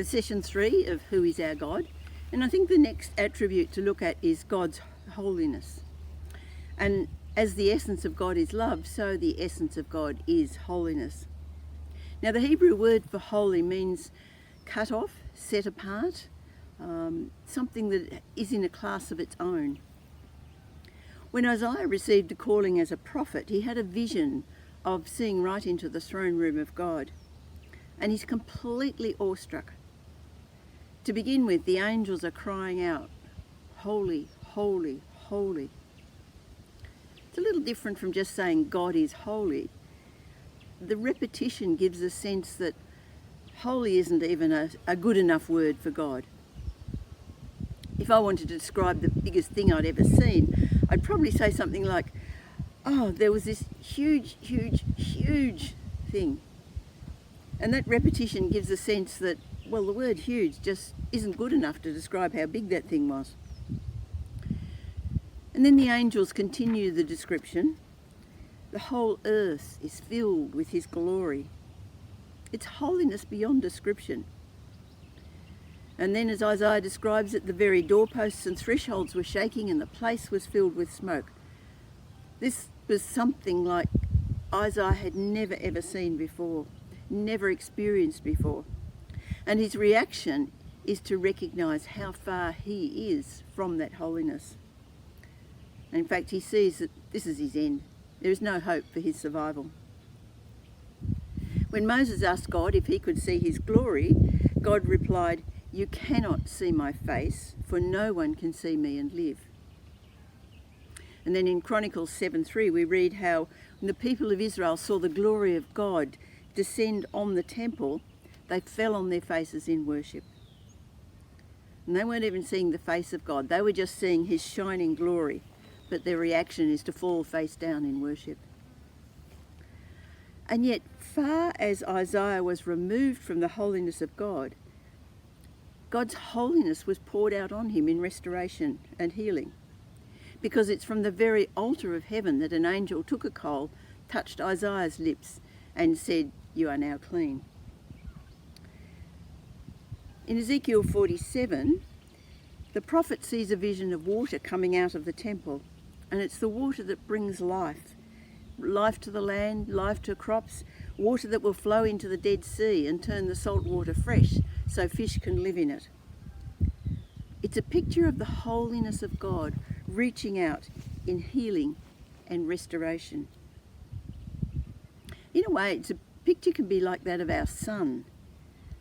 session 3 of Who is Our God, and I think the next attribute to look at is God's holiness. And as the essence of God is love, so the essence of God is holiness. Now the Hebrew word for holy means cut off, set apart, something that is in a class of its own. When Isaiah received a calling as a prophet, he had a vision of seeing right into the throne room of God, and he's completely awestruck. To begin with, the angels are crying out, "Holy, holy, holy." It's a little different from just saying God is holy. The repetition gives a sense that holy isn't even a good enough word for God. If I wanted to describe the biggest thing I'd ever seen, I'd probably say something like, "Oh, there was this huge, huge, huge thing." And that repetition gives a sense that, well, the word huge just isn't good enough to describe how big that thing was. And then the angels continue the description. The whole earth is filled with his glory. It's holiness beyond description. And then as Isaiah describes it, the very doorposts and thresholds were shaking and the place was filled with smoke. This was something like Isaiah had never ever seen before, never experienced before. And his reaction is to recognise how far he is from that holiness. And in fact, he sees that this is his end. There is no hope for his survival. When Moses asked God if he could see his glory, God replied, "You cannot see my face, for no one can see me and live." And then in Chronicles 7:3 we read how when the people of Israel saw the glory of God descend on the temple, they fell on their faces in worship. And they weren't even seeing the face of God, they were just seeing his shining glory, but their reaction is to fall face down in worship. And yet, far as Isaiah was removed from the holiness of God, God's holiness was poured out on him in restoration and healing. Because it's from the very altar of heaven that an angel took a coal, touched Isaiah's lips and said, "You are now clean." In Ezekiel 47, the prophet sees a vision of water coming out of the temple, and it's the water that brings life. Life to the land, life to crops, water that will flow into the Dead Sea and turn the salt water fresh so fish can live in it. It's a picture of the holiness of God reaching out in healing and restoration. In a way, it's a picture can be like that of our sun.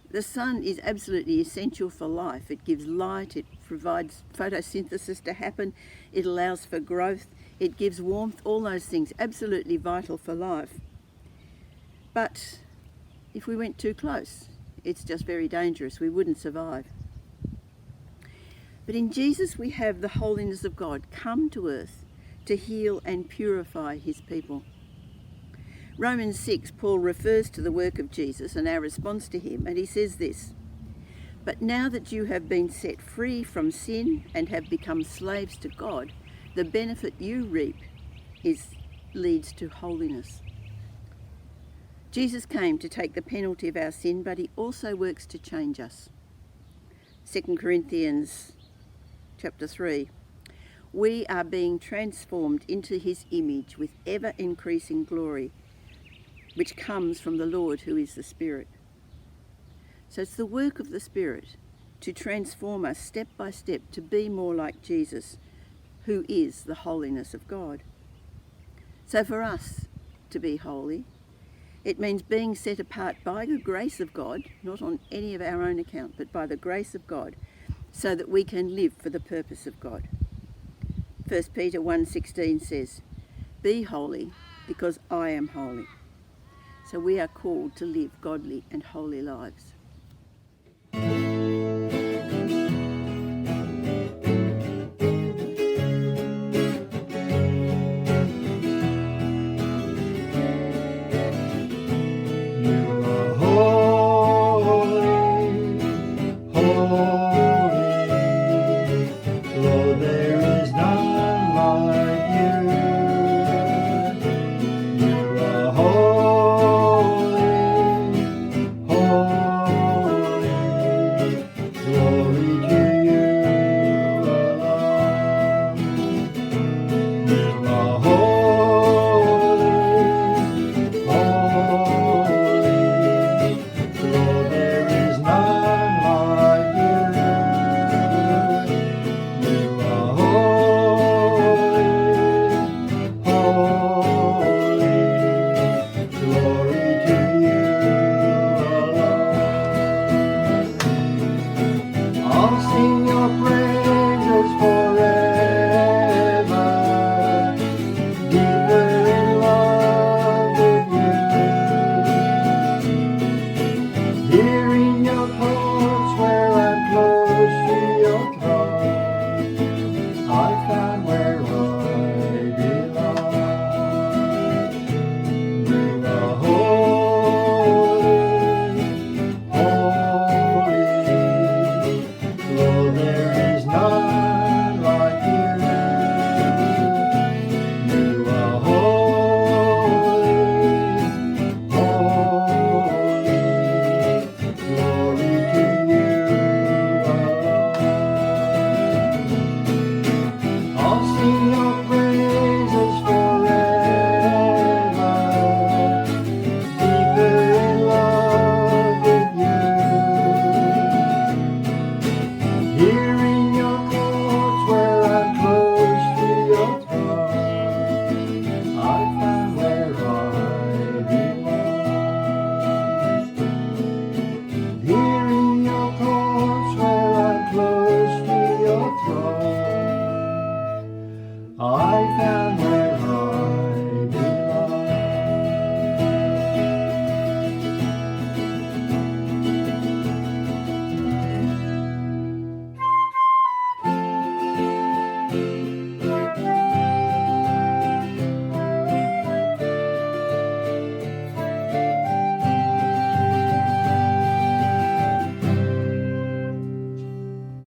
The sun is absolutely essential for life. It gives light, it provides photosynthesis to happen, it allows for growth, it gives warmth, all those things, absolutely vital for life. But if we went too close, it's just very dangerous. We wouldn't survive. But in Jesus we have the holiness of God come to earth to heal and purify his people. Romans 6, Paul refers to the work of Jesus and our response to him, and he says this, "But now that you have been set free from sin and have become slaves to God, the benefit you reap leads to holiness." Jesus came to take the penalty of our sin, but he also works to change us. 2 Corinthians chapter 3, "We are being transformed into his image with ever-increasing glory, which comes from the Lord who is the Spirit." So it's the work of the Spirit to transform us step by step to be more like Jesus, who is the holiness of God. So for us to be holy, it means being set apart by the grace of God, not on any of our own account, but by the grace of God, so that we can live for the purpose of God. 1 Peter 1:16 says, "Be holy because I am holy." So we are called to live godly and holy lives.